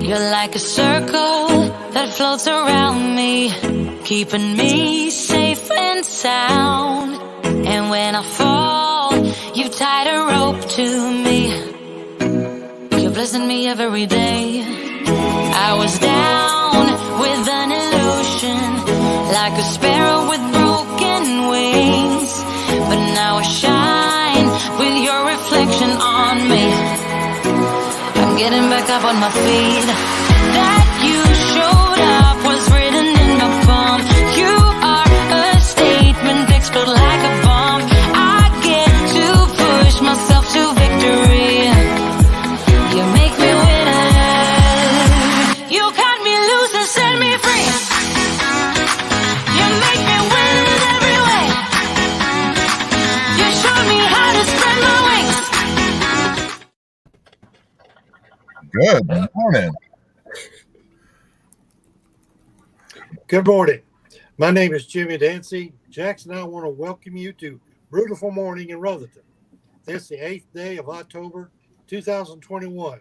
You're like a circle that floats around me, keeping me safe and sound. And when I fall, you've tied a rope to me. You're blessing me every day. I was down with an illusion, like a sparrow with broken wings. But now I shine with your reflection on me. I'm getting back up on my feet. That you showed up was written in my palm. You are a statement, explode like a bomb. I get to push myself to victory. You make me winner. You cut me loose and set me free. You make me win in every way. You showed me how to spread my wings. Good morning. Good morning. My name is Jimmy Dancy. Jackson and I want to welcome you to Brewtiful Morning in Rutherford. This is the 8th day of October, 2021.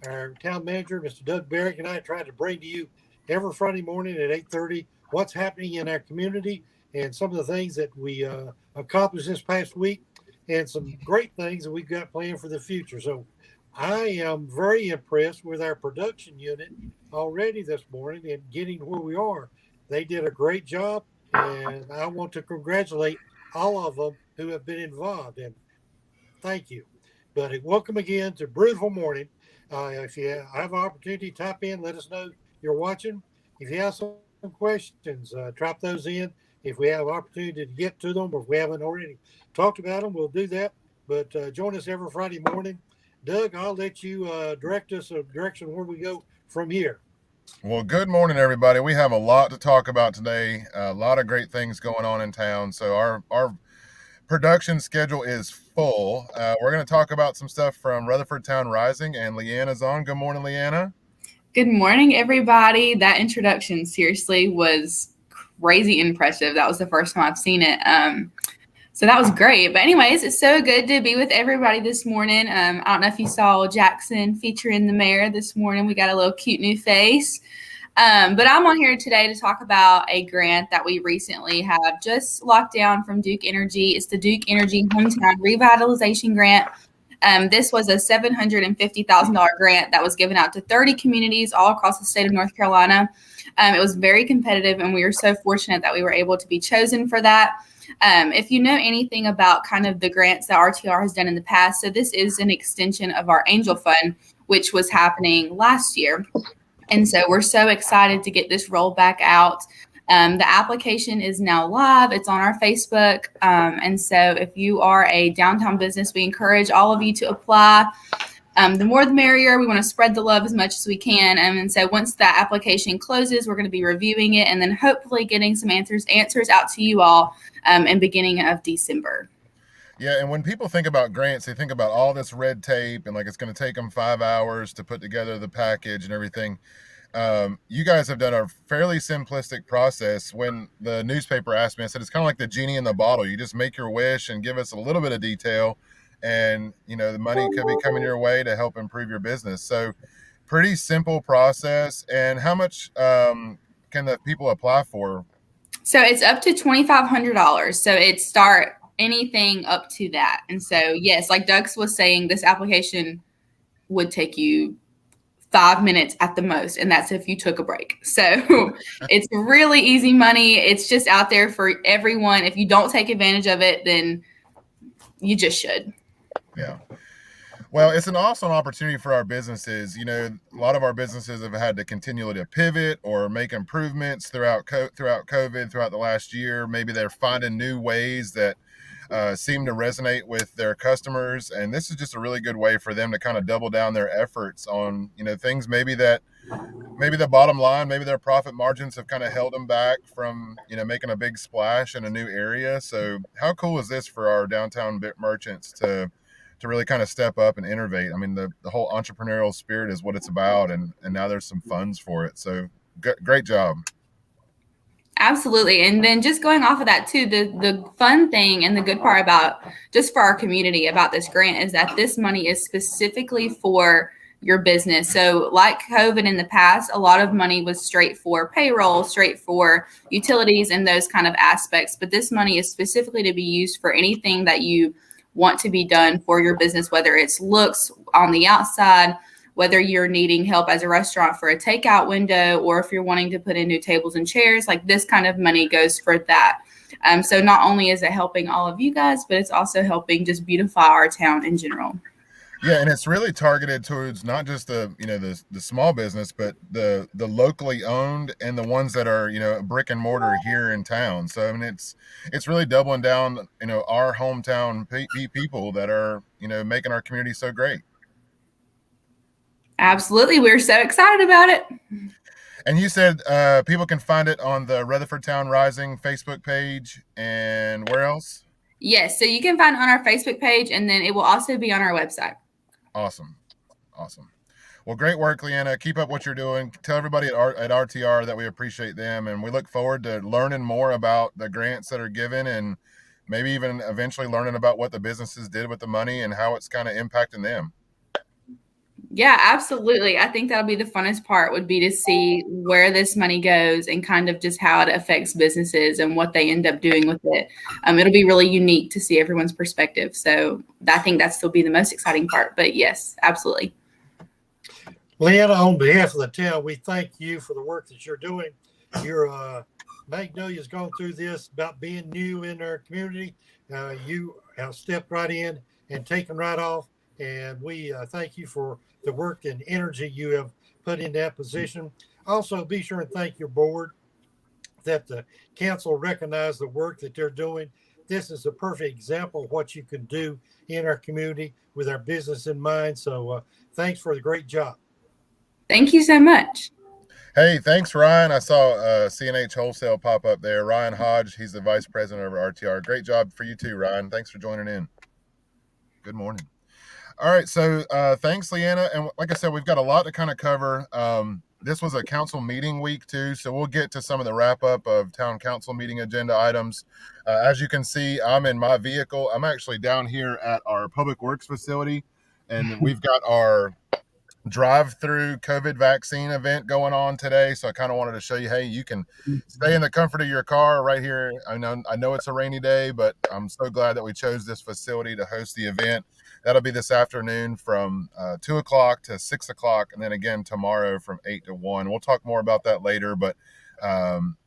Our town manager, Mr. Doug Barrick, and I try to bring to you every Friday morning at 8:30 what's happening in our community and some of the things that we accomplished this past week and some great things that we've got planned for the future. So I am very impressed with our production unit already this morning and getting where we are. They did a great job, and I want to congratulate all of them who have been involved, and thank you. But welcome again to Brewtiful Morning. If you have an opportunity, type in, let us know you're watching. If you have some questions, drop those in. If we have an opportunity to get to them, or if we haven't already talked about them, we'll do that. But join us every Friday morning. Doug, I'll let you direct us a direction where we go from here. Well, good morning, everybody. We have a lot to talk about today. A lot of great things going on in town. So our production schedule is full. We're going to talk about some stuff from Rutherford Town Rising, and Leanna's on. Good morning, Leanna. Good morning, everybody. That introduction seriously was crazy impressive. That was the first time I've seen it. So that was great. But anyways, it's so good to be with everybody this morning. I don't know if you saw Jackson featuring the mayor this morning. We got a little cute new face. But I'm on here today to talk about a grant that we recently have just locked down from Duke Energy. It's the Duke Energy Hometown Revitalization Grant. This was a $750,000 grant that was given out to 30 communities all across the state of North Carolina. It was very competitive, and we were so fortunate that we were able to be chosen for that. If you know anything about kind of the grants that RTR has done in the past, so this is an extension of our Angel Fund, which was happening last year. And so we're so excited to get this rolled back out. The application is now live. It's on our Facebook. And so if you are a downtown business, we encourage all of you to apply. The more the merrier. We want to spread the love as much as we can. And so once that application closes, we're going to be reviewing it and then hopefully getting some answers out to you all in beginning of December. Yeah, and when people think about grants, they think about all this red tape and like it's going to take them 5 hours to put together the package and everything. You guys have done a fairly simplistic process. When the newspaper asked me, I said, it's kind of like the genie in the bottle. You just make your wish and give us a little bit of detail, and the money could be coming your way to help improve your business. So pretty simple process. And how much can the people apply for? So it's up to $2,500. So it start anything up to that. And so, yes, like Doug was saying, this application would take you 5 minutes at the most, and that's if you took a break. So it's really easy money. It's just out there for everyone. If you don't take advantage of it, then you just should. Yeah. Well, it's an awesome opportunity for our businesses. A lot of our businesses have had to continually to pivot or make improvements throughout COVID, throughout the last year. Maybe they're finding new ways that seem to resonate with their customers. And this is just a really good way for them to kind of double down their efforts on, things maybe the bottom line, maybe their profit margins have kind of held them back from, making a big splash in a new area. So how cool is this for our downtown merchants to really kind of step up and innovate? I mean, the whole entrepreneurial spirit is what it's about. And now there's some funds for it. So great job. Absolutely. And then just going off of that too, the fun thing and the good part about just for our community about this grant is that this money is specifically for your business. So like COVID in the past, a lot of money was straight for payroll, straight for utilities and those kind of aspects. But this money is specifically to be used for anything that you want to be done for your business, whether it's looks on the outside, whether you're needing help as a restaurant for a takeout window, or if you're wanting to put in new tables and chairs, like this kind of money goes for that. So not only is it helping all of you guys, but it's also helping just beautify our town in general. Yeah, and it's really targeted towards not just the small business, but the locally owned and the ones that are brick and mortar here in town. So I mean, it's really doubling down our hometown people that are making our community so great. Absolutely, we're so excited about it. And you said people can find it on the Rutherford Town Rising Facebook page, and where else? Yes, so you can find it on our Facebook page, and then it will also be on our website. Awesome. Well, great work, Leanna. Keep up what you're doing. Tell everybody at RTR that we appreciate them, and we look forward to learning more about the grants that are given, and maybe even eventually learning about what the businesses did with the money and how it's kind of impacting them. Yeah, absolutely. I think that'll be the funnest part, would be to see where this money goes and kind of just how it affects businesses and what they end up doing with it. It'll be really unique to see everyone's perspective. So I think that's still be the most exciting part. But yes, absolutely. Leanna, on behalf of the town, we thank you for the work that you're doing. Your Magnolia's gone through this about being new in our community. You have stepped right in and taken right off. And we thank you for the work and energy you have put in that position. Also, be sure and thank your board that the council recognize the work that they're doing. This is a perfect example of what you can do in our community with our business in mind. So thanks for the great job. Thank you so much. Hey, thanks, Ryan. I saw CNH Wholesale pop up there. Ryan Hodge, he's the vice president of RTR. Great job for you too, Ryan. Thanks for joining in. Good morning. All right, so thanks, Leanna. And like I said, we've got a lot to kind of cover. This was a council meeting week too, so we'll get to some of the wrap up of town council meeting agenda items. As you can see, I'm in my vehicle. I'm actually down here at our public works facility, and we've got our drive-through COVID vaccine event going on today. So I kind of wanted to show you, hey, you can stay in the comfort of your car right here. I know it's a rainy day, but I'm so glad that we chose this facility to host the event. That'll be this afternoon from 2 o'clock to 6 o'clock, and then again tomorrow from 8 to 1. We'll talk more about that later, but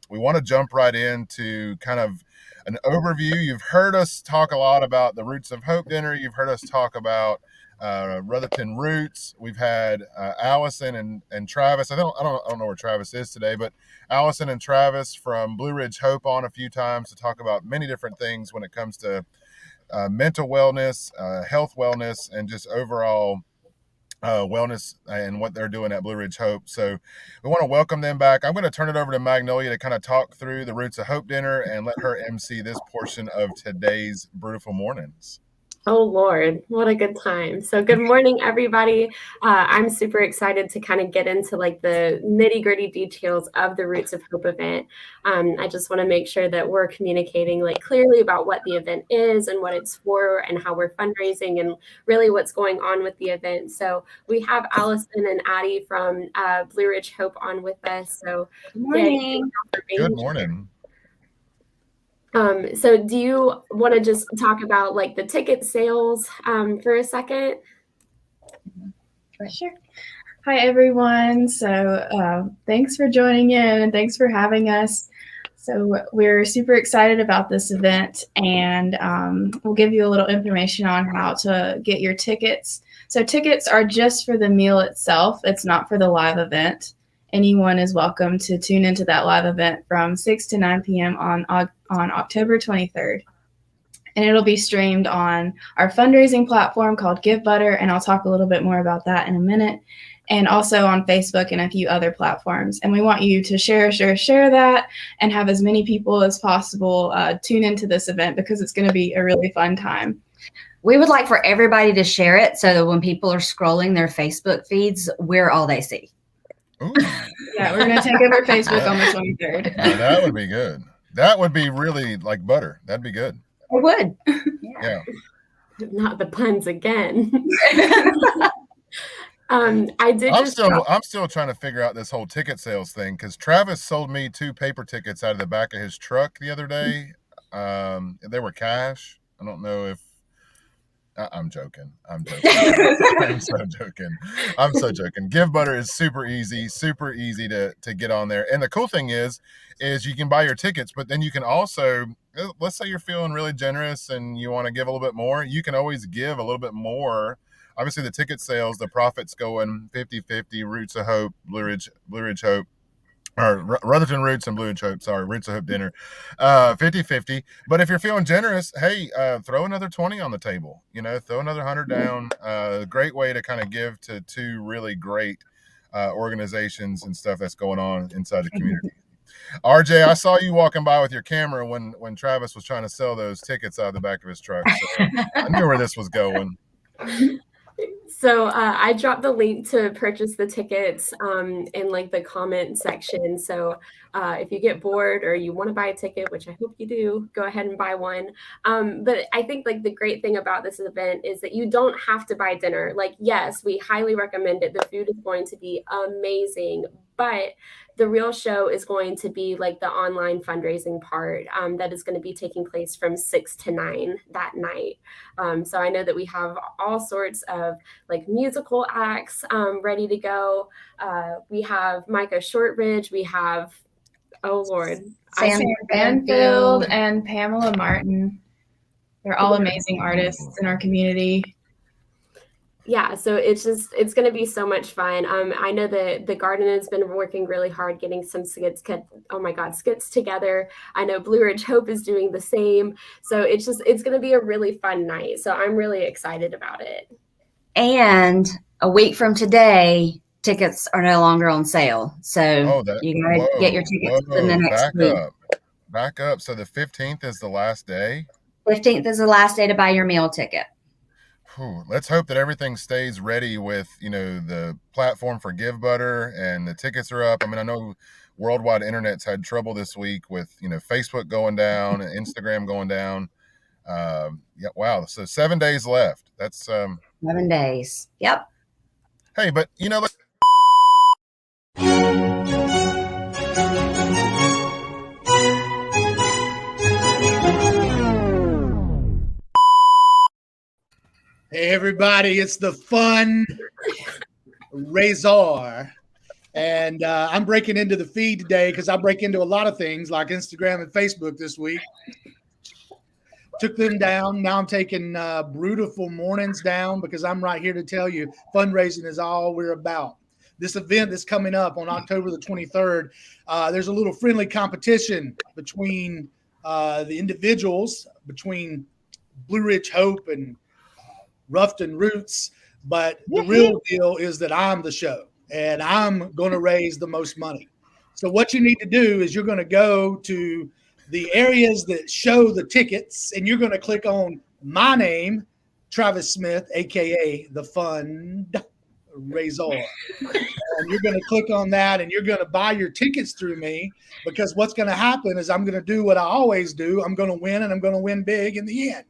we want to jump right into kind of an overview. You've heard us talk a lot about the Roots of Hope dinner. You've heard us talk about Rutherton Roots. We've had Allison and Travis. I don't know where Travis is today, but Allison and Travis from Blue Ridge Hope on a few times to talk about many different things when it comes to mental wellness, health wellness, and just overall wellness and what they're doing at Blue Ridge Hope. So we want to welcome them back. I'm going to turn it over to Magnolia to kind of talk through the Roots of Hope dinner and let her MC this portion of today's Brewtiful Mornings. Oh, Lord, what a good time. So good morning, everybody. I'm super excited to kind of get into like the nitty gritty details of the Roots of Hope event. I just want to make sure that we're communicating like clearly about what the event is and what it's for and how we're fundraising and really what's going on with the event. So we have Allison and Addie from Blue Ridge Hope on with us. So good morning. Good morning. So do you want to just talk about like the ticket sales for a second? For sure. Hi, everyone. So thanks for joining in and thanks for having us. So we're super excited about this event, and we'll give you a little information on how to get your tickets. So tickets are just for the meal itself. It's not for the live event. Anyone is welcome to tune into that live event from 6 to 9 p.m. on October 23rd. And it'll be streamed on our fundraising platform called Give Butter, and I'll talk a little bit more about that in a minute, and also on Facebook and a few other platforms. And we want you to share that and have as many people as possible tune into this event because it's going to be a really fun time. We would like for everybody to share it so that when people are scrolling their Facebook feeds, we're all they see. Ooh. Yeah, we're going to take over Facebook on the 23rd. Now, that would be good. That would be really like butter. That'd be good. It would. Yeah. Not the puns again. I did I'm just still trying to figure out this whole ticket sales thing because Travis sold me 2 paper tickets out of the back of his truck the other day. They were cash. I don't know if I'm joking. I'm so joking. I'm so joking. Give Butter is super easy to get on there. And the cool thing is you can buy your tickets, but then you can also, let's say you're feeling really generous and you want to give a little bit more, you can always give a little bit more. Obviously the ticket sales, the profits going 50-50, Roots of Hope, Blue Ridge Hope, or Rutherford Roots and Blue Ridge Hope, sorry, Roots of Hope dinner, 50-50. But if you're feeling generous, hey, throw another 20 on the table, throw another 100 down. Great way to kind of give to 2 really great organizations and stuff that's going on inside the community. RJ, I saw you walking by with your camera when Travis was trying to sell those tickets out of the back of his truck. So I knew where this was going. So I dropped the link to purchase the tickets in like the comment section. So if you get bored or you want to buy a ticket, which I hope you do, go ahead and buy one. But I think like the great thing about this event is that you don't have to buy dinner. Like, yes, we highly recommend it. The food is going to be amazing, but the real show is going to be like the online fundraising part that is going to be taking place from 6 to 9 that night. So I know that we have all sorts of like musical acts ready to go. We have Micah Shortridge. We have, oh Lord, Sam Banfield and Pamela Martin. They're all amazing artists in our community. Yeah, so it's going to be so much fun. I know that the garden has been working really hard getting some skits together. I know Blue Ridge Hope is doing the same. So it's going to be a really fun night. So I'm really excited about it. And a week from today, tickets are no longer on sale. So you got to get your tickets in the next week. Back up. So the 15th is the last day? 15th is the last day to buy your meal ticket. Let's hope that everything stays ready with, the platform for Give Butter and the tickets are up. I mean, I know worldwide internet's had trouble this week with, Facebook going down and Instagram going down. Yeah, wow. So 7 days left. That's 7 days. Yep. Hey, but Hey everybody, it's the fun Razor, and I'm breaking into the feed today because I break into a lot of things like Instagram and Facebook this week. Took them down. Now I'm taking Brewtiful mornings down because I'm right here to tell you fundraising is all we're about. This event that's coming up on October the 23rd, there's a little friendly competition between the individuals, between Blue Ridge Hope and Ruffton Roots, but the real deal is that I'm the show and I'm going to raise the most money. So what you need to do is you're going to go to the areas that show the tickets and you're going to click on my name, Travis Smith, aka the Fund Razor. And you're going to click on that and you're going to buy your tickets through me, because what's going to happen is I'm going to do what I always do. I'm going to win, and I'm going to win big in the end.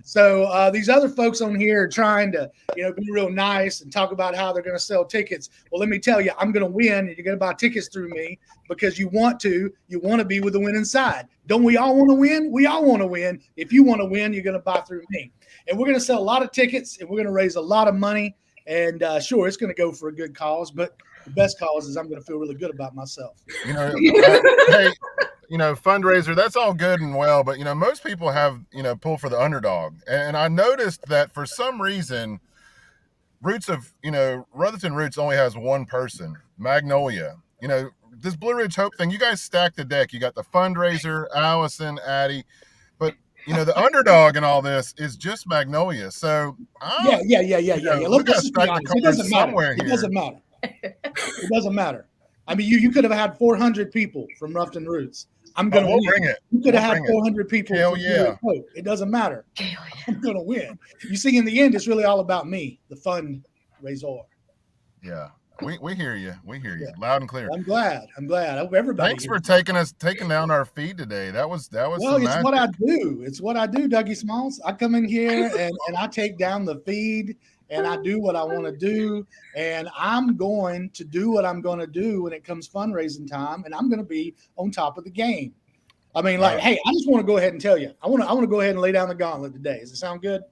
So these other folks on here are trying to, be real nice and talk about how they're going to sell tickets. Well, let me tell you, I'm going to win, and you're going to buy tickets through me because you want to be with the winning side. Don't we all want to win? We all want to win. If you want to win, you're going to buy through me. And we're going to sell a lot of tickets, and we're going to raise a lot of money. And sure, it's going to go for a good cause, but the best cause is I'm going to feel really good about myself. Hey, fundraiser, that's all good and well, but most people have pull for the underdog, and I noticed that for some reason Rutherford Roots only has one person, Magnolia. This Blue Ridge Hope thing, you guys stacked the deck. You got the fundraiser, Allison, Addie, but the underdog in all this is just Magnolia. So yeah. Let's just be honest. It doesn't matter. It doesn't matter. It doesn't matter. I mean, you could have had 400 people from Ruffton Roots. I'm going to bring it. You could have had 400 people. Hell yeah. It doesn't matter. I'm going to win. You see, in the end, it's really all about me, the fundraiser. Yeah. We hear you. We hear you loud and clear. I'm glad. I hope everybody. Thanks for taking down our feed today. That was. Well, it's what I do. It's what I do, Dougie Smalls. I come in here and I take down the feed, and I do what I want to do, and I'm going to do what I'm going to do when it comes fundraising time, and I'm going to be on top of the game. I mean, like, hey, I just want to go ahead and tell you, I want to go ahead and lay down the gauntlet today. Does it sound good?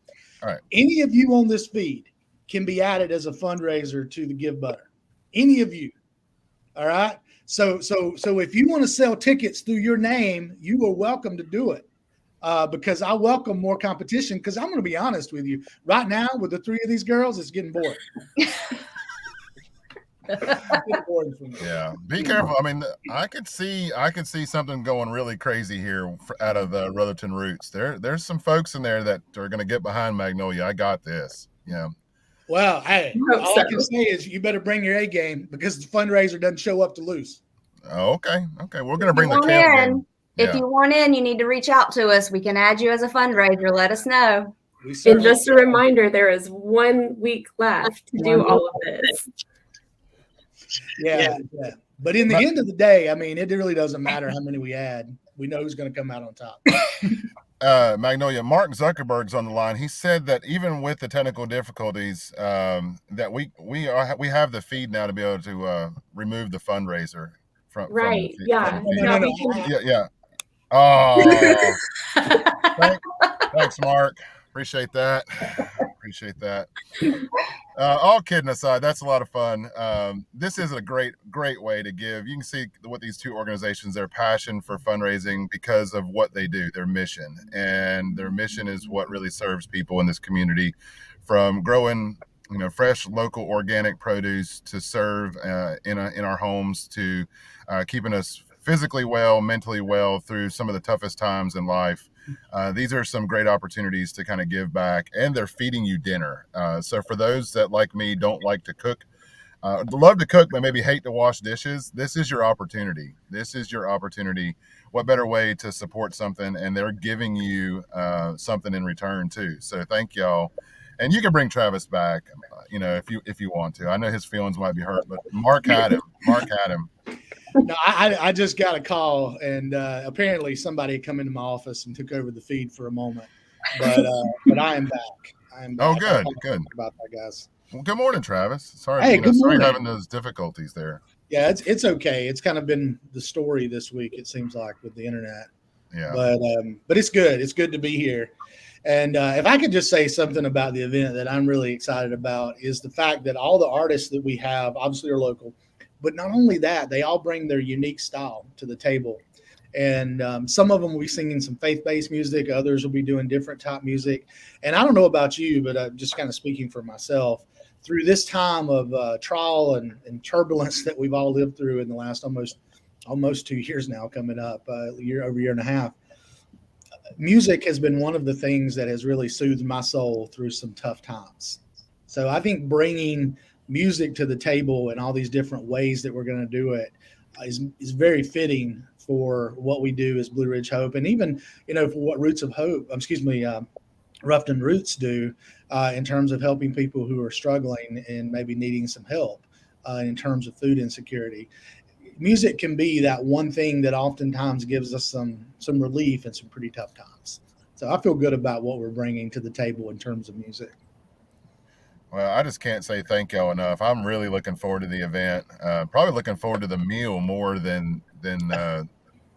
All right. Any of you on this feed can be added as a fundraiser to the Give Butter. Any of you. All right. So if you want to sell tickets through your name, you are welcome to do it. Because I welcome more competition, because I'm going to be honest with you. Right now, with the three of these girls, it's getting boring. Yeah, be careful. I mean, I could see something going really crazy here out of Rutherton Roots. There's some folks in there that are going to get behind Magnolia. I got this. Yeah. Well, hey, all I can say is you better bring your A game, because the fundraiser doesn't show up to lose. Okay. We're going to bring the camp. If you want in, you need to reach out to us. We can add you as a fundraiser. Let us know. And just a reminder, there is 1 week left to do all of this. Yeah. But in the end of the day, I mean, it really doesn't matter how many we add. We know who's going to come out on top. Magnolia, Mark Zuckerberg's on the line. He said that even with the technical difficulties, that we have the feed now to be able to remove the fundraiser from. Right. From Yeah. Yeah. Oh, thanks, Mark. Appreciate that. All kidding aside, that's a lot of fun. This is a great way to give. You can see what these two organizations, their passion for fundraising because of what they do, their mission. And their mission is what really serves people in this community, from growing fresh local organic produce to serve in our homes, to keeping us physically well, mentally well through some of the toughest times in life. These are some great opportunities to kind of give back, and they're feeding you dinner. So for those that, like me, don't like to cook, love to cook, but maybe hate to wash dishes, this is your opportunity. What better way to support something? And they're giving you something in return too. So thank y'all. And you can bring Travis back, if you want to. I know his feelings might be hurt, but Mark had him. No, I just got a call, and apparently somebody had come into my office and took over the feed for a moment. But I am back. Oh, good. About that, guys. Well, good morning, Travis. Sorry, good sorry morning. having those difficulties there. Yeah, it's okay. It's kind of been the story this week, it seems like, with the internet. Yeah. But it's good. It's good to be here. And if I could just say something about the event that I'm really excited about, is the fact that all the artists that we have obviously are local. But not only that, they all bring their unique style to the table. And some of them will be singing some faith-based music. Others will be doing different type music. And I don't know about you, but just kind of speaking for myself, through this time of trial and turbulence that we've all lived through in the last almost 2 years now, coming up, over a year and a half, music has been one of the things that has really soothed my soul through some tough times. So I think bringing music to the table and all these different ways that we're going to do it is very fitting for what we do as Blue Ridge Hope, and even for what Rufton Roots do in terms of helping people who are struggling and maybe needing some help in terms of food insecurity. Music can be that one thing that oftentimes gives us some relief in some pretty tough times. So I feel good about what we're bringing to the table in terms of music. Well, I just can't say thank y'all enough. I'm really looking forward to the event. Probably looking forward to the meal more than the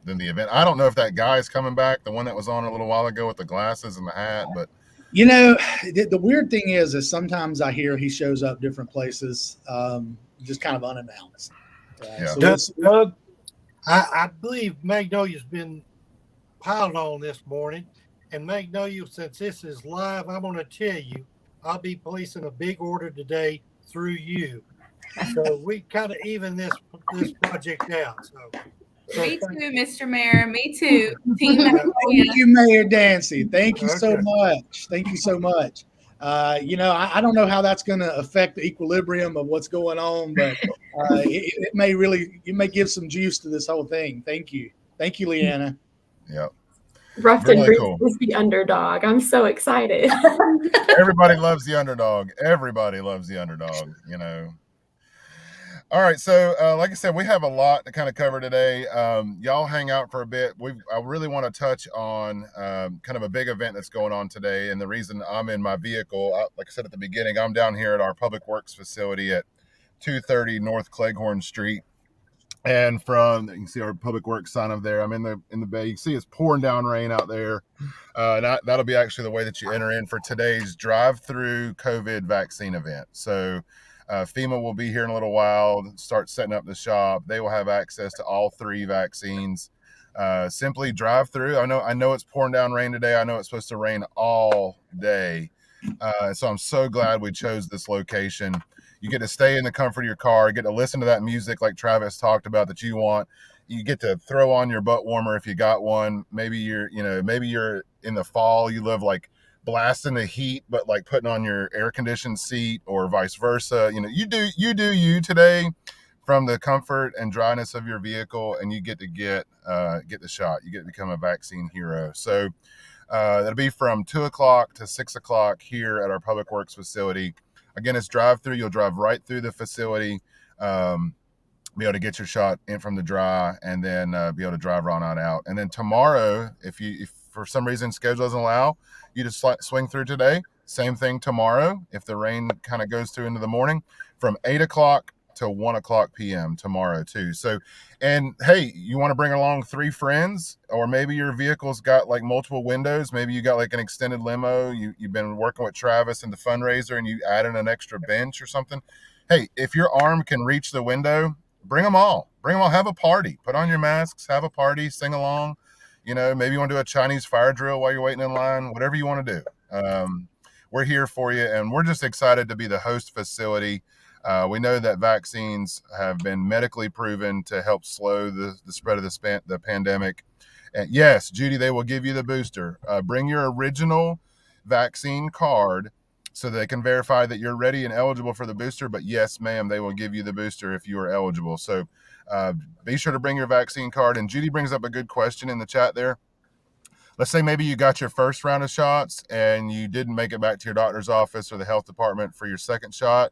event. I don't know if that guy's coming back, the one that was on a little while ago with the glasses and the hat, but the weird thing is sometimes I hear he shows up different places, just kind of unannounced. Doug, I believe Magnolia's been piled on this morning, and Magnolia, since this is live, I'm going to tell you, I'll be placing a big order today through you. So we kind of even this project out. So me too, Mr. Mayor. Me too. Thank you, Mayor Dancy. Thank you so much. I don't know how that's going to affect the equilibrium of what's going on, but it may give some juice to this whole thing. Thank you, Leanna. Yep. Rufton Roots is the underdog. I'm so excited. Everybody loves the underdog. All right, so like I said, we have a lot to kind of cover today. Y'all hang out for a bit. I really want to touch on kind of a big event that's going on today, and the reason I'm in my vehicle, like I said at the beginning, I'm down here at our Public Works facility at 230 North Cleghorn Street. And from, you can see our Public Works sign up there. I'm in the bay. You can see it's pouring down rain out there. And that'll be actually the way that you enter in for today's drive-through COVID vaccine event. So FEMA will be here in a little while, start setting up the shop. They will have access to all 3 vaccines. Simply drive through. I know it's pouring down rain today. I know it's supposed to rain all day. So I'm so glad we chose this location. You get to stay in the comfort of your car, get to listen to that music like Travis talked about that you want. You get to throw on your butt warmer if you got one. Maybe you're in the fall, you live like blasting the heat, but like putting on your air conditioned seat or vice versa. You do you today from the comfort and dryness of your vehicle, and you get to get the shot. You get to become a vaccine hero. So that'll be from 2 o'clock to 6 o'clock here at our Public Works facility. Again, it's drive through. You'll drive right through the facility, be able to get your shot in from the dry, and then be able to drive right on out. And then tomorrow, if for some reason schedule doesn't allow you to swing through today, same thing tomorrow. If the rain kind of goes through into the morning, from 8 o'clock to 1 o'clock p.m. tomorrow too. So, and hey, you want to bring along 3 friends, or maybe your vehicle's got like multiple windows. Maybe you got like an extended limo. You've been working with Travis and the fundraiser, and you added an extra bench or something. Hey, if your arm can reach the window, bring them all. Have a party. Put on your masks. Have a party. Sing along. Maybe you want to do a Chinese fire drill while you're waiting in line. Whatever you want to do. We're here for you, and we're just excited to be the host facility. We know that vaccines have been medically proven to help slow the spread of the pandemic. And yes, Judy, they will give you the booster. Bring your original vaccine card so they can verify that you're ready and eligible for the booster. But yes, ma'am, they will give you the booster if you are eligible. So be sure to bring your vaccine card. And Judy brings up a good question in the chat there. Let's say maybe you got your first round of shots and you didn't make it back to your doctor's office or the health department for your second shot.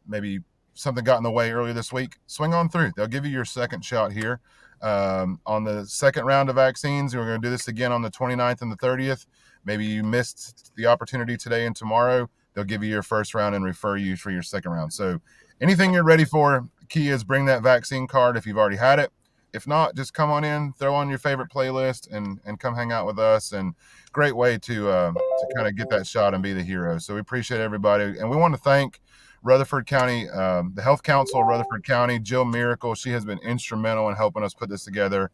Maybe something got in the way earlier this week. Swing on through. They'll give you your second shot here on the second round of vaccines. We're going to do this again on the 29th and the 30th. Maybe you missed the opportunity today and tomorrow. They'll give you your first round and refer you for your second round. So anything you're ready for, the key is bring that vaccine card if you've already had it. If not, just come on in, throw on your favorite playlist, and come hang out with us. And great way to kind of get that shot and be the hero. So we appreciate everybody. And we want to thank Rutherford County, the Health Council of Rutherford County, Jill Miracle. She has been instrumental in helping us put this together.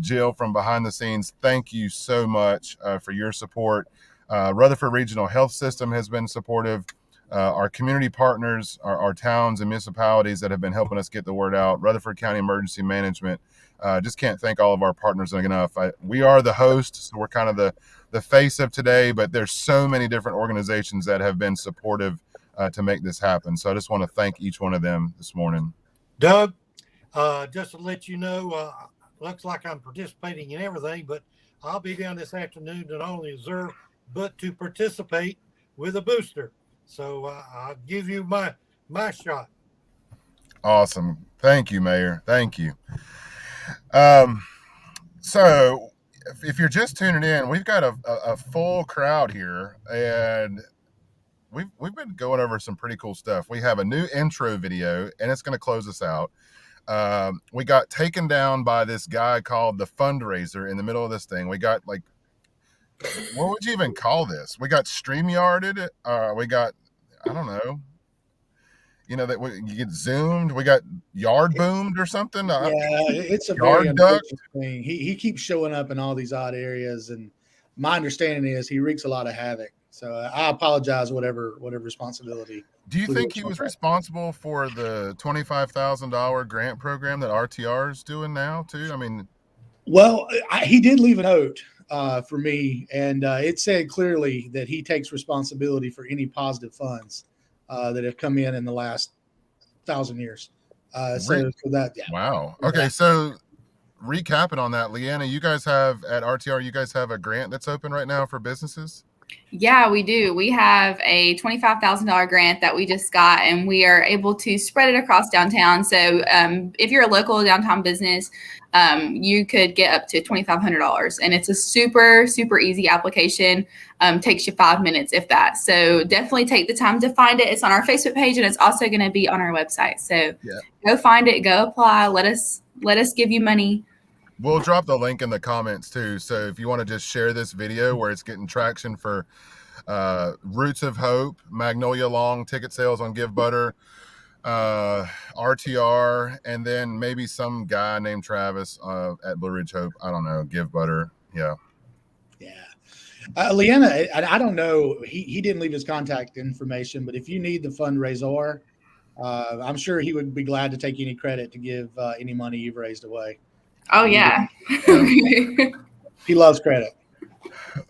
Jill, from behind the scenes, thank you so much for your support. Rutherford Regional Health System has been supportive. Our community partners, our towns and municipalities that have been helping us get the word out. Rutherford County Emergency Management. Just can't thank all of our partners enough. We are the host, so we're kind of the face of today, but there's so many different organizations that have been supportive to make this happen. So I just want to thank each one of them this morning. Doug, just to let you know, looks like I'm participating in everything, but I'll be down this afternoon to not only observe, but to participate with a booster. So I'll give you my shot. Awesome. Thank you, Mayor. Thank you. So if you're just tuning in, we've got a full crowd here, and we've been going over some pretty cool stuff. We have a new intro video, and it's going to close us out. We got taken down by this guy called the fundraiser in the middle of this thing. We got like, what would you even call this? We got StreamYarded. We got, I don't know. That you get zoomed. We got yard boomed or something. Yeah, it's a very unfortunate thing. He keeps showing up in all these odd areas, and my understanding is he wreaks a lot of havoc. So I apologize, whatever responsibility. Do you think he was responsible for the $25,000 grant program that RTR is doing now too? I mean, well, he did leave a note for me, and it said clearly that he takes responsibility for any positive funds that have come in the last 1,000 years. So that, yeah. Wow. Okay. So recapping on that, Leanna, you guys have at RTR, you guys have a grant that's open right now for businesses? Yeah, we do. We have a $25,000 grant that we just got, and we are able to spread it across downtown. So if you're a local downtown business, you could get up to $2,500. And it's a super, super easy application. Takes you 5 minutes, if that. So definitely take the time to find it. It's on our Facebook page, and it's also going to be on our website. So go find it, go apply. Let us give you money. We'll drop the link in the comments too. So if you want to just share this video where it's getting traction for Roots of Hope, Magnolia Long ticket sales on Give Butter, RTR, and then maybe some guy named Travis at Blue Ridge Hope. I don't know, Give Butter. Yeah. Leanna, I don't know. He didn't leave his contact information, but if you need the fundraiser, I'm sure he would be glad to take any credit to give any money you've raised away. Oh, yeah. He loves credit.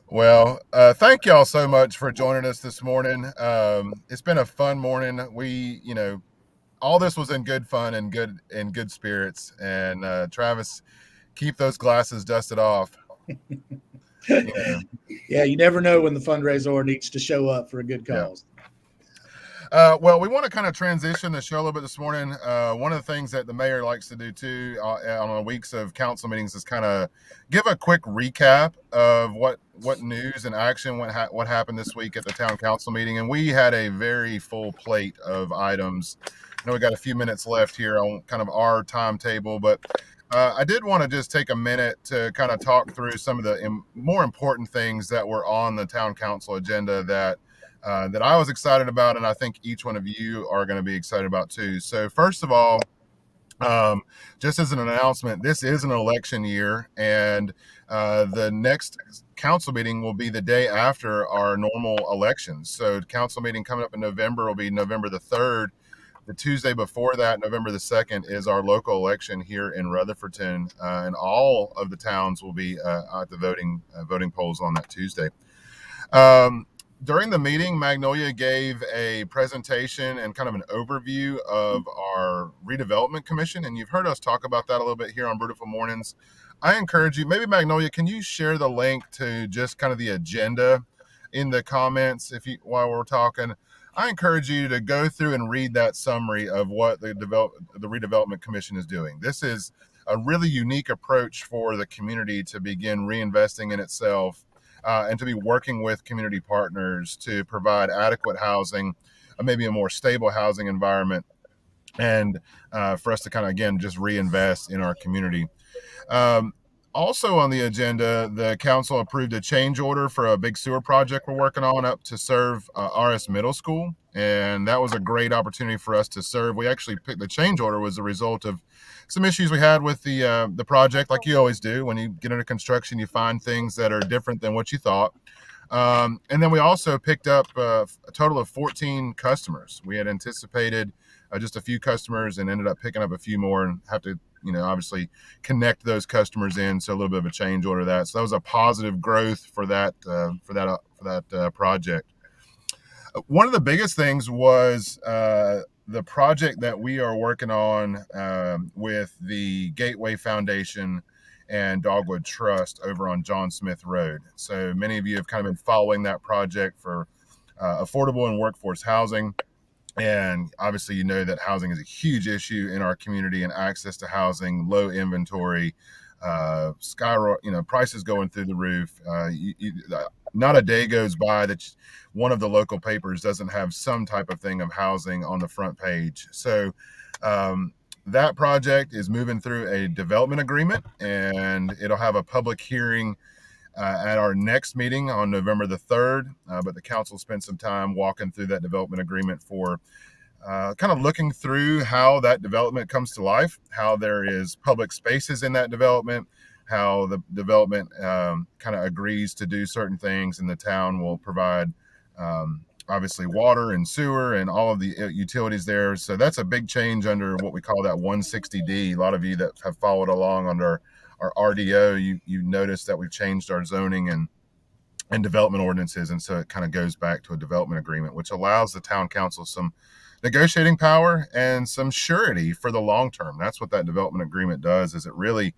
Well, thank y'all so much for joining us this morning. It's been a fun morning. We, all this was in good fun and good spirits. And Travis, keep those glasses dusted off. Yeah, you never know when the fundraiser needs to show up for a good cause. Well, we want to kind of transition the show a little bit this morning. One of the things that the mayor likes to do too on the weeks of council meetings is kind of give a quick recap of what news and action, what happened this week at the town council meeting. And we had a very full plate of items. I know we got a few minutes left here on kind of our timetable, but I did want to just take a minute to kind of talk through some of the more important things that were on the town council agenda that I was excited about, and I think each one of you are going to be excited about too. So first of all, just as an announcement, this is an election year, and the next council meeting will be the day after our normal elections. So the council meeting coming up in November will be November the 3rd. The Tuesday before that, November the 2nd, is our local election here in Rutherfordton, and all of the towns will be at the voting polls on that Tuesday. During the meeting, Magnolia gave a presentation and kind of an overview of our redevelopment commission, and you've heard us talk about that a little bit here on Brewtiful Mornings. I encourage you, maybe Magnolia, can you share the link to just kind of the agenda in the comments while we're talking? I encourage you to go through and read that summary of what the redevelopment commission is doing. This is a really unique approach for the community to begin reinvesting in itself. And to be working with community partners to provide adequate housing, maybe a more stable housing environment, and for us to kind of, again, just reinvest in our community. Also on the agenda, the council approved a change order for a big sewer project we're working on up to serve RS Middle School. And that was a great opportunity for us to serve. We actually picked the change order was a result of some issues we had with the project, like you always do. When you get into construction, you find things that are different than what you thought. And then we also picked up a total of 14 customers. We had anticipated just a few customers and ended up picking up a few more, and have to, obviously connect those customers in. So a little bit of a change order that. So that was a positive growth for that project. One of the biggest things was the project that we are working on with the Gateway Foundation and Dogwood Trust over on John Smith Road. So many of you have kind of been following that project for affordable and workforce housing. And obviously, you know that housing is a huge issue in our community, and access to housing, low inventory, prices going through the roof. Not a day goes by that one of the local papers doesn't have some type of thing of housing on the front page. So that project is moving through a development agreement, and it'll have a public hearing at our next meeting on November the 3rd. But the council spent some time walking through that development agreement for kind of looking through how that development comes to life, how there is public spaces in that development, how the development kind of agrees to do certain things, and the town will provide obviously water and sewer and all of the utilities there. So that's a big change under what we call that 160D. A lot of you that have followed along under our RDO, you noticed that we've changed our zoning and development ordinances, and so it kind of goes back to a development agreement, which allows the town council some negotiating power and some surety for the long term. That's what that development agreement does. Is it really,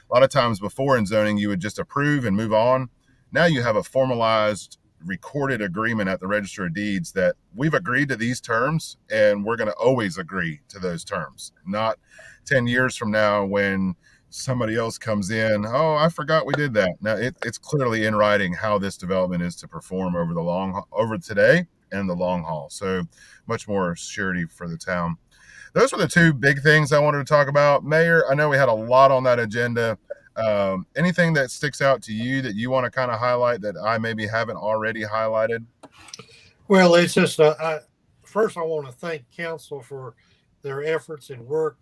a lot of times before in zoning you would just approve and move on. Now you have a formalized recorded agreement at the Register of Deeds that we've agreed to these terms and we're going to always agree to those terms, not 10 years from now when somebody else comes in, oh, I forgot we did that. Now it's clearly in writing how this development is to perform over today and the long haul. So much more surety for the town. Those were the two big things I wanted to talk about. Mayor, I know we had a lot on that agenda. Anything that sticks out to you that you want to kind of highlight that I maybe haven't already highlighted? Well, it's just first I want to thank council for their efforts and work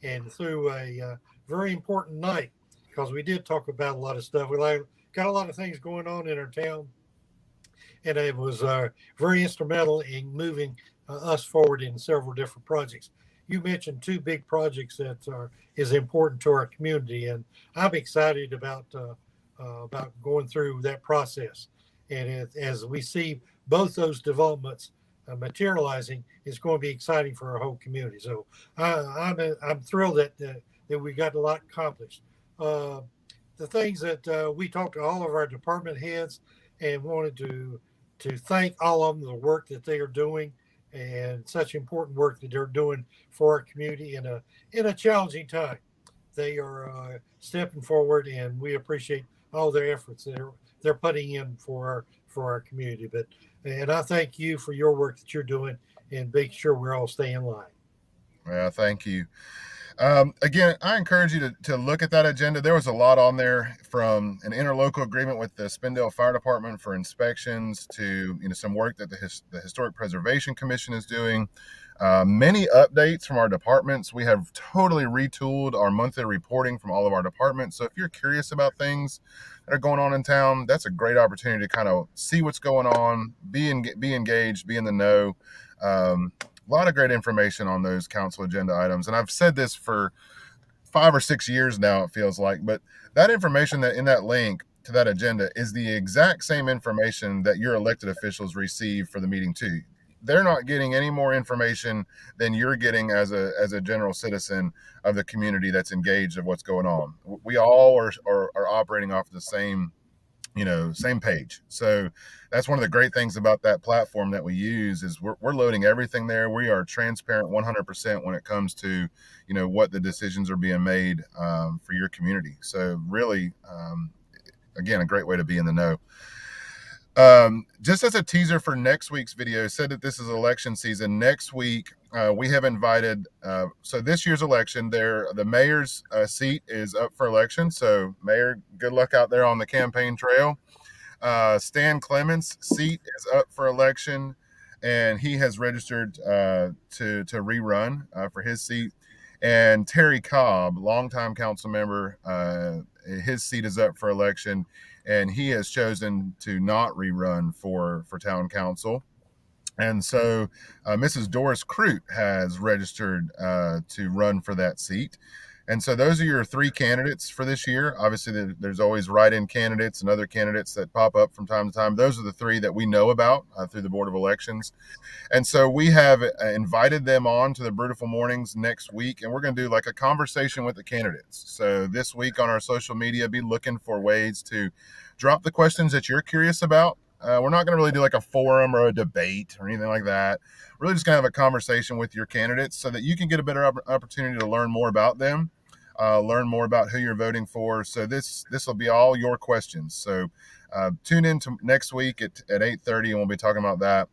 and through a very important night, because we did talk about a lot of stuff. We got a lot of things going on in our town, and it was very instrumental in moving us forward in several different projects. You mentioned two big projects that is important to our community, and I'm excited about going through that process. And as we see both those developments materializing, it's going to be exciting for our whole community. So I'm thrilled that we got a lot accomplished. The things that we talked to all of our department heads and wanted to thank all of them, the work that they are doing, and such important work that they're doing for our community in a challenging time. They are stepping forward, and we appreciate all their efforts that they're putting in for our community. And I thank you for your work that you're doing and making sure we're all staying in line. Well, thank you. Again, I encourage you to look at that agenda. There was a lot on there, from an interlocal agreement with the Spindale Fire Department for inspections to some work that the Historic Preservation Commission is doing. Many updates from our departments. We have totally retooled our monthly reporting from all of our departments. So if you're curious about things that are going on in town, that's a great opportunity to kind of see what's going on, be engaged, be in the know. A lot of great information on those council agenda items. And I've said this for 5 or 6 years now, it feels like, but that information that in that link to that agenda is the exact same information that your elected officials receive for the meeting too. They're not getting any more information than you're getting as a general citizen of the community that's engaged of what's going on. We all are operating off the same page. So that's one of the great things about that platform that we use is we're loading everything there. We are transparent 100% when it comes to, what the decisions are being made for your community. So really, again, a great way to be in the know. Just as a teaser for next week's video, said that this is election season. Next week, we have invited, so this year's election, the mayor's seat is up for election. So Mayor, good luck out there on the campaign trail. Stan Clements' seat is up for election, and he has registered to rerun for his seat. And Terry Cobb, longtime council member, his seat is up for election, and he has chosen to not rerun for town council. And so Mrs. Doris Crute has registered to run for that seat. And so those are your three candidates for this year. Obviously, there's always write-in candidates and other candidates that pop up from time to time. Those are the three that we know about through the Board of Elections. And so we have invited them on to the Brewtiful Mornings next week, and we're going to do like a conversation with the candidates. So this week on our social media, be looking for ways to drop the questions that you're curious about. We're not going to really do like a forum or a debate or anything like that. We're really just going to have a conversation with your candidates so that you can get a better opportunity to learn more about them, learn more about who you're voting for. So this will be all your questions. So tune in to next week at 8:30, and we'll be talking about that.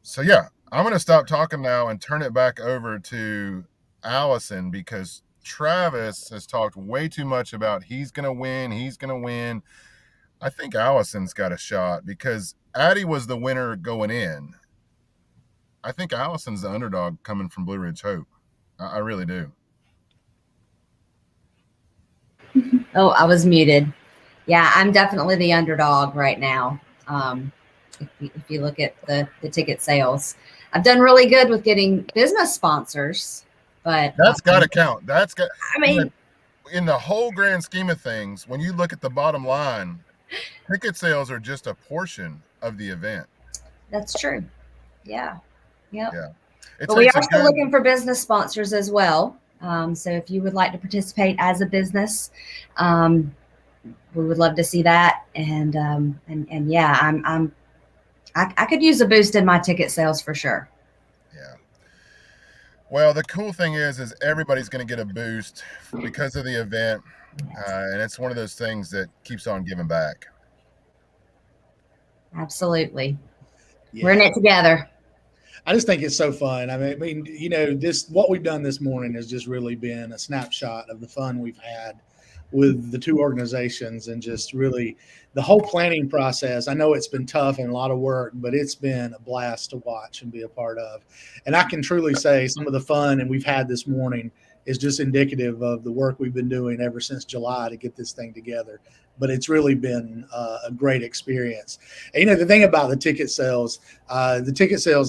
So yeah, I'm going to stop talking now and turn it back over to Allison, because Travis has talked way too much about he's going to win. I think Allison's got a shot because Addie was the winner going in. I think Allison's the underdog coming from Blue Ridge Hope. I really do. Oh, I was muted. Yeah, I'm definitely the underdog right now. If you look at the ticket sales, I've done really good with getting business sponsors, but that's got to count. I mean, in the whole grand scheme of things, when you look at the bottom line, ticket sales are just a portion of the event. That's true. Yeah. Yep. Yeah. But we are still looking for business sponsors as well. So if you would like to participate as a business, we would love to see that. And yeah, I could use a boost in my ticket sales for sure. Yeah. Well, the cool thing is everybody's going to get a boost because of the event. And it's one of those things that keeps on giving back. Absolutely. Yeah. We're in it together. I just think it's so fun. I mean, you know, what we've done this morning has just really been a snapshot of the fun we've had with the two organizations, and just really the whole planning process. I know it's been tough and a lot of work, but it's been a blast to watch and be a part of. And I can truly say some of the fun and we've had this morning is just indicative of the work we've been doing ever since July to get this thing together. But it's really been a great experience. And, you know, the thing about the ticket sales, I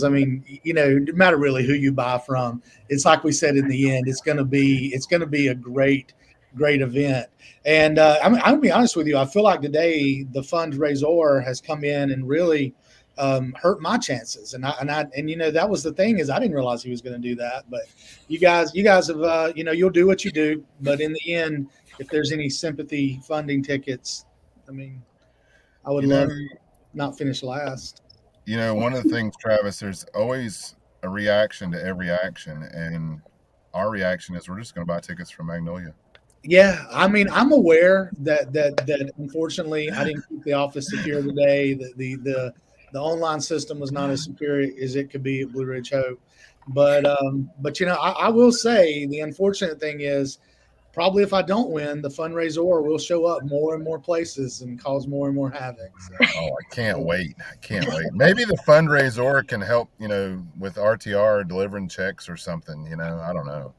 mean, you know, no matter really who you buy from, it's like we said in the end, it's going to be a great event. And I'm gonna be honest with you, I feel like today the fundraiser has come in and really hurt my chances. And you know, that was the thing, is I didn't realize he was going to do that. But you guys have you know, you'll do what you do, but in the end, if there's any sympathy funding tickets, I mean, I would love to not finish last. You know, one of the things, Travis, there's always a reaction to every action, and our reaction is we're just going to buy tickets from Magnolia. Yeah, I mean, I'm aware that unfortunately I didn't keep the office secure today. The online system was not as secure as it could be at Blue Ridge Hope. But you know, I will say the unfortunate thing is probably if I don't win, the fundraiser will show up more and more places and cause more and more havoc. So. Oh, I can't wait. Maybe the fundraiser can help, you know, with RTR delivering checks or something, you know, I don't know.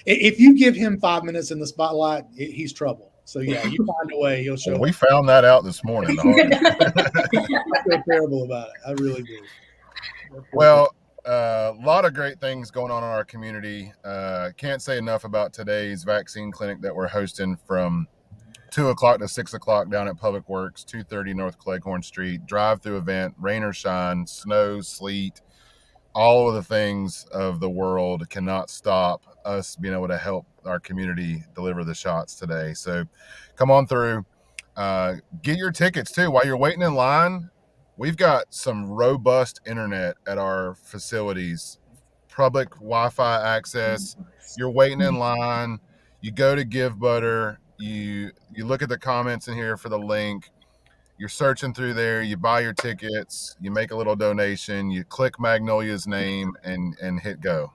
If you give him 5 minutes in the spotlight, he's trouble. So yeah, you find a way, he'll show up. We found that out this morning. I feel terrible about it. I really do. Well, a lot of great things going on in our community. Can't say enough about today's vaccine clinic that we're hosting from 2 o'clock to 6 o'clock down at Public Works, 230 North Cleghorn Street. Drive-through event, rain or shine, snow, sleet, all of the things of the world cannot stop us being able to help our community deliver the shots today. So come on through. Get your tickets too. While you're waiting in line, we've got some robust internet at our facilities, public Wi-Fi access. You're waiting in line, you go to Give Butter, you look at the comments in here for the link. You're searching through there, you buy your tickets, you make a little donation, you click Magnolia's name and hit go.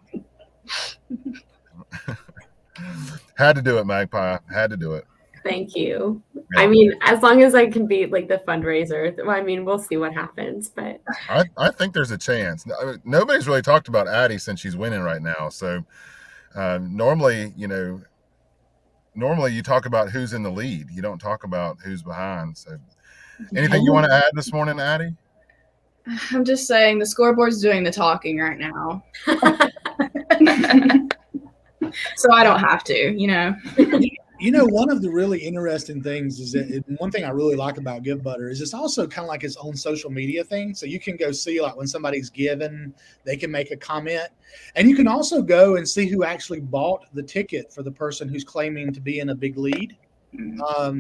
Had to do it, Magpie. Had to do it. Thank you. Yeah. I mean, as long as I can be like the fundraiser, I mean, we'll see what happens. But I think there's a chance. Nobody's really talked about Addie since she's winning right now. So normally you talk about who's in the lead. You don't talk about who's behind. So anything you want to add this morning, Addie? I'm just saying the scoreboard's doing the talking right now. So I don't have to, you know. You know, one of the really interesting things is that one thing I really like about Give Butter is it's also kind of like its own social media thing. So you can go see, like, when somebody's given, they can make a comment. And you can also go and see who actually bought the ticket for the person who's claiming to be in a big lead. So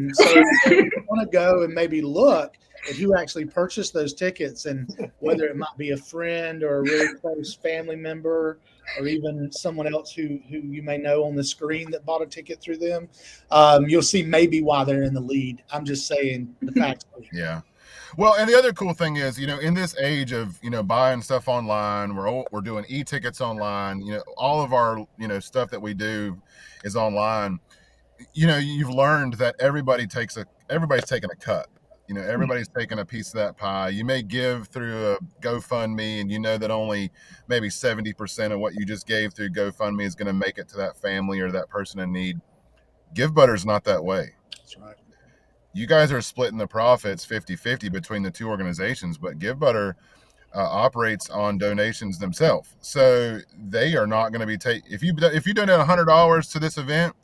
you want to go and maybe look at who actually purchased those tickets, and whether it might be a friend or a really close family member or even someone else who you may know on the screen that bought a ticket through them. You'll see maybe why they're in the lead. I'm just saying the facts. Yeah. Well, and the other cool thing is, you know, in this age of, you know, buying stuff online, we're doing e-tickets online, you know, all of our, you know, stuff that we do is online. You know, you've learned that everybody's taking a cut. You know, everybody's taking a piece of that pie. You may give through a GoFundMe, and you know that only maybe 70% of what you just gave through GoFundMe is going to make it to that family or that person in need. Give Butter's not that way. That's right. You guys are splitting the profits 50-50 between the two organizations, but Give Butter operates on donations themselves. So they are not going to be if you donate $100 to this event,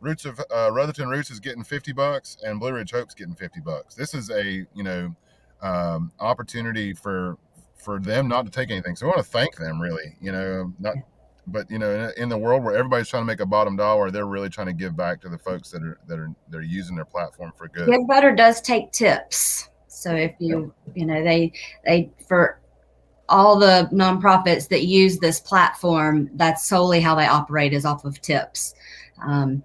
Roots of Rutherton Roots is getting $50 and Blue Ridge Hope's getting $50. This is a, you know, opportunity for them not to take anything. So I want to thank them, really, you know, not but in the world where everybody's trying to make a bottom dollar, they're really trying to give back to the folks that are using their platform for good. Give Butter does take tips. So if they for all the nonprofits that use this platform, that's solely how they operate, is off of tips.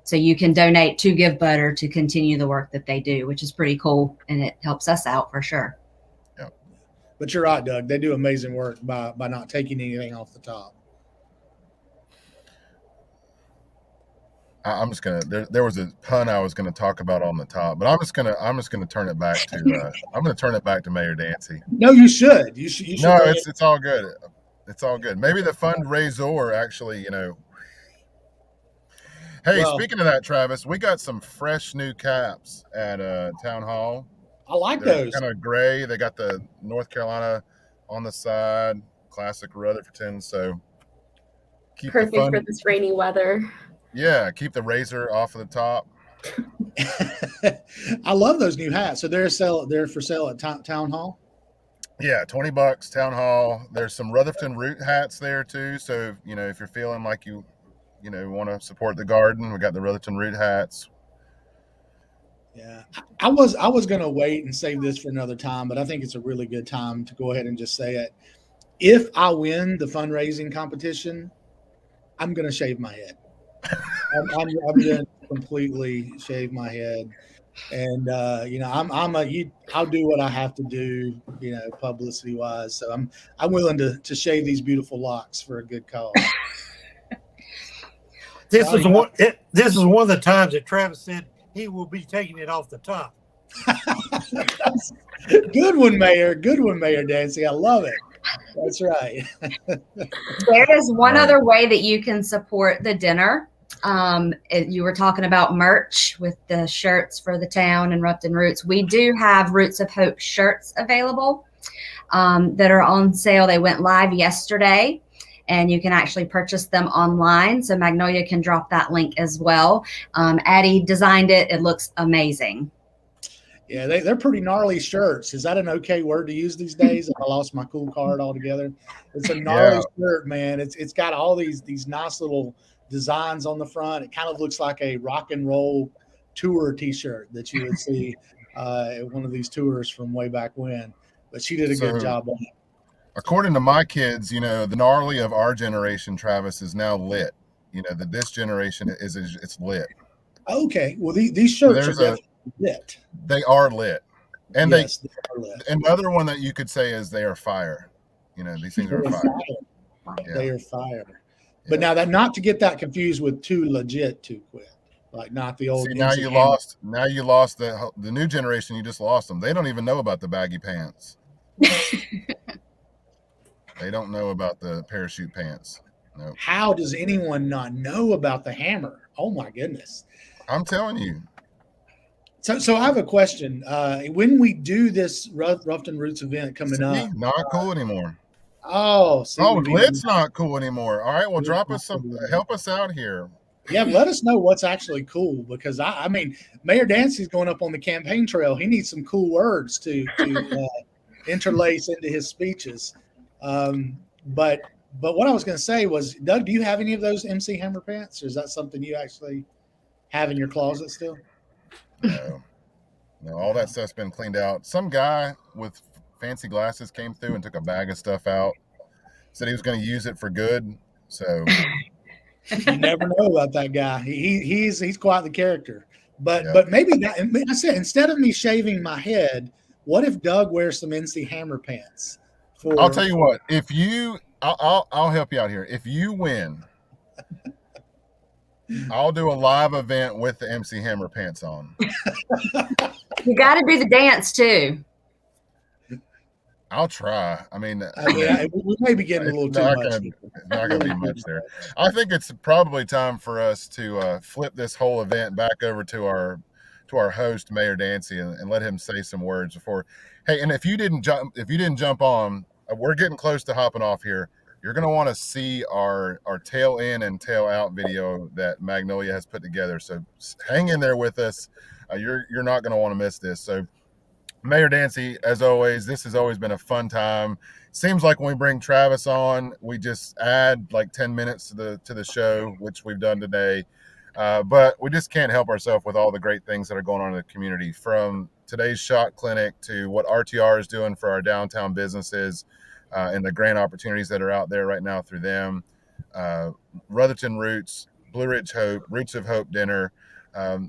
So you can donate to Give Butter to continue the work that they do, which is pretty cool, and it helps us out for sure. Yeah. But you're right, Doug. They do amazing work by not taking anything off the top. I'm just gonna. There was a pun I was gonna talk about on the top, but I'm just gonna turn it back to. I'm gonna turn it back to Mayor Dancy. No, you should. You should. No, it's all good. It's all good. Maybe the fundraiser actually, Hey, speaking of that, Travis, we got some fresh new caps at Town Hall. I like those. Kind of gray. They got the North Carolina on the side, classic Rutherford. So perfect for this rainy weather. Yeah, keep the razor off of the top. I love those new hats. So they're for sale at Town Hall. Yeah, $20 Town Hall. There's some Rutherford root hats there too. So if you're feeling like you want to support the garden, we got the Rutherford root hats. Yeah, I was gonna wait and save this for another time, but I think it's a really good time to go ahead and just say it. If I win the fundraising competition, I'm gonna shave my head. I'm gonna completely shave my head, and I'll do what I have to do, publicity wise. So I'm willing to shave these beautiful locks for a good cause. This is one of the times that Travis said he will be taking it off the top. Good one, Mayor. Good one, Mayor Dancy. I love it. That's right. There is one other way that you can support the dinner. You were talking about merch with the shirts for the town and Rupton Roots. We do have Roots of Hope shirts available that are on sale. They went live yesterday, and you can actually purchase them online. So Magnolia can drop that link as well. Addie designed it. It looks amazing. Yeah, they're pretty gnarly shirts. Is that an okay word to use these days? I lost my cool card altogether. It's a gnarly shirt, man. It's got all these nice little designs on the front. It kind of looks like a rock and roll tour T-shirt that you would see at one of these tours from way back when. But she did a good job on it. According to my kids, the gnarly of our generation, Travis, is now lit. That this generation it's lit. Okay, well these shirts are definitely lit. They are lit, and yes, they are lit. Another one that you could say is they are fire. These things are fire. Yeah. They are fire. But now that, not to get that confused with too legit to quit, like not the old. See, now you lost the new generation. You just lost them. They don't even know about the baggy pants. They don't know about the parachute pants. No. How does anyone not know about the hammer? Oh my goodness! I'm telling you. So I have a question. When we do this Rufton Roots event coming up, not cool anymore. Lit's not cool anymore. All right, well, drop us help us out here. Yeah, let us know what's actually cool, because I mean, Mayor Dancy's going up on the campaign trail. He needs some cool words to interlace into his speeches. But what I was going to say was, Doug, do you have any of those MC Hammer pants, or is that something you actually have in your closet still? No, all that stuff's been cleaned out. Some guy with fancy glasses came through and took a bag of stuff out. Said he was going to use it for good. So you never know about that guy. He's quite the character. But maybe that. I said, instead of me shaving my head, what if Doug wears some NC Hammer pants? I'll tell you what. If you, I'll help you out here. If you win, I'll do a live event with the MC Hammer pants on. You got to do the dance too. I'll try. I mean, we may be getting a little too much. It's not going to be much there. I think it's probably time for us to flip this whole event back over to our host, Mayor Dancy, and let him say some words before. Hey, and if you didn't jump on, we're getting close to hopping off here. You're going to want to see our tail in and tail out video that Magnolia has put together. So hang in there with us. You're not going to want to miss this. So Mayor Dancy, as always, this has always been a fun time. seems like when we bring Travis on, we just add like 10 minutes to the show, which we've done today. But we just can't help ourselves with all the great things that are going on in the community, from today's shot clinic to what RTR is doing for our downtown businesses, and the grant opportunities that are out there right now through them. Rutherton Roots, Blue Ridge Hope, Roots of Hope dinner.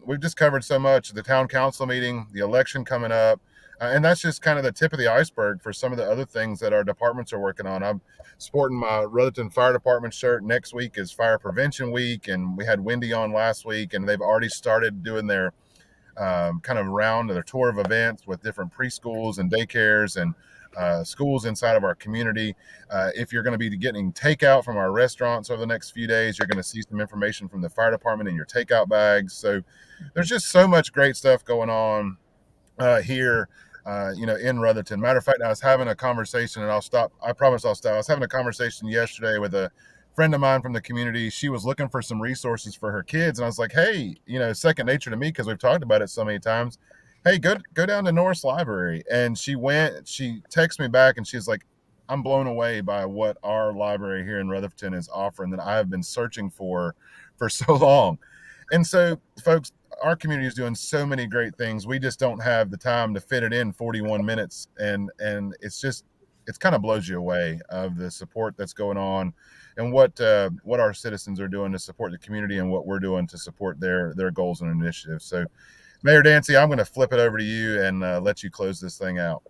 We've just covered so much. The town council meeting, the election coming up. And that's just kind of the tip of the iceberg for some of the other things that our departments are working on. I'm sporting my Rutherton Fire Department shirt. Next week is Fire Prevention Week, and we had Wendy on last week, and they've already started doing their kind of round of their tour of events with different preschools and daycares and schools inside of our community. If you're going to be getting takeout from our restaurants over the next few days, you're going to see some information from the fire department in your takeout bags. So there's just so much great stuff going on here, in Rutherton. Matter of fact, I was having a conversation, and I'll stop. I promise I'll stop. I was having a conversation yesterday with a friend of mine from the community. She was looking for some resources for her kids, and I was like, hey, second nature to me, because we've talked about it so many times. Hey, go down to Norris Library. And she texted me back, and she's like, I'm blown away by what our library here in Rutherton is offering that I have been searching for so long. And so, folks, our community is doing so many great things. We just don't have the time to fit it in 41 minutes. And it's kind of blows you away of the support that's going on and what our citizens are doing to support the community and what we're doing to support their goals and initiatives. So, Mayor Dancy, I'm going to flip it over to you and let you close this thing out.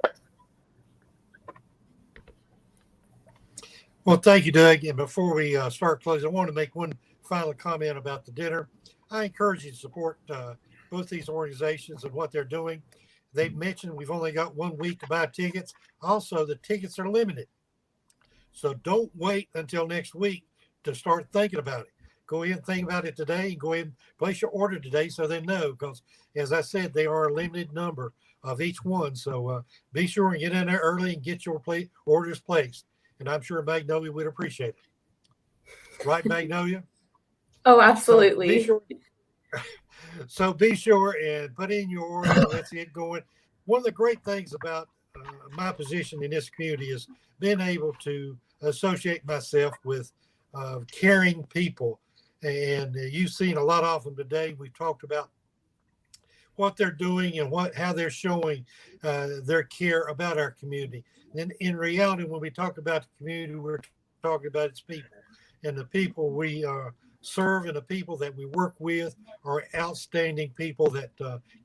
Well, thank you, Doug. And before we start closing, I want to make one final comment about the dinner. I encourage you to support both these organizations and what they're doing. They've mentioned we've only got 1 week to buy tickets. Also, the tickets are limited. So don't wait until next week to start thinking about it. Go ahead and think about it today, and go ahead and place your order today so they know, because, as I said, they are a limited number of each one. So be sure and get in there early and get your orders placed. And I'm sure Magnolia would appreciate it. Right, Magnolia? Oh, absolutely. So be sure and put in your order. Let's get going. One of the great things about my position in this community is being able to associate myself with caring people. And you've seen a lot of them today. We've talked about what they're doing and how they're showing their care about our community. And in reality, when we talk about the community, we're talking about its people. And the people we serve and the people that we work with are outstanding people that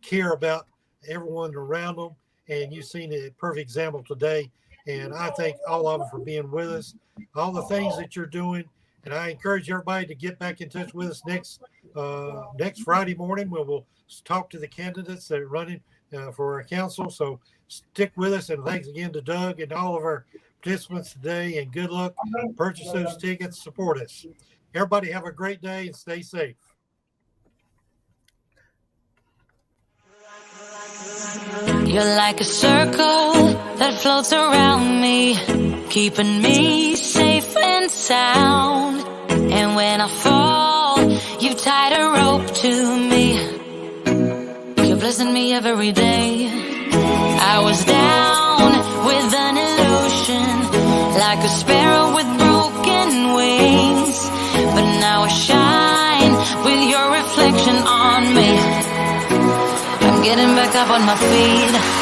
care about everyone around them. And you've seen a perfect example today. And I thank all of them for being with us, all the things that you're doing. And I encourage everybody to get back in touch with us next Friday morning, where we'll talk to the candidates that are running for our council. So stick with us. And thanks again to Doug and all of our participants today. And good luck. Purchase those tickets. Support us. Everybody have a great day and stay safe. You're like a circle that floats around me, keeping me safe and sound. And when I fall, you tied a rope to me. You're blessing me every day. I was down with an illusion, like a sparrow with broken wings. But now I shine with your reflection on me. I'm getting back up on my feet.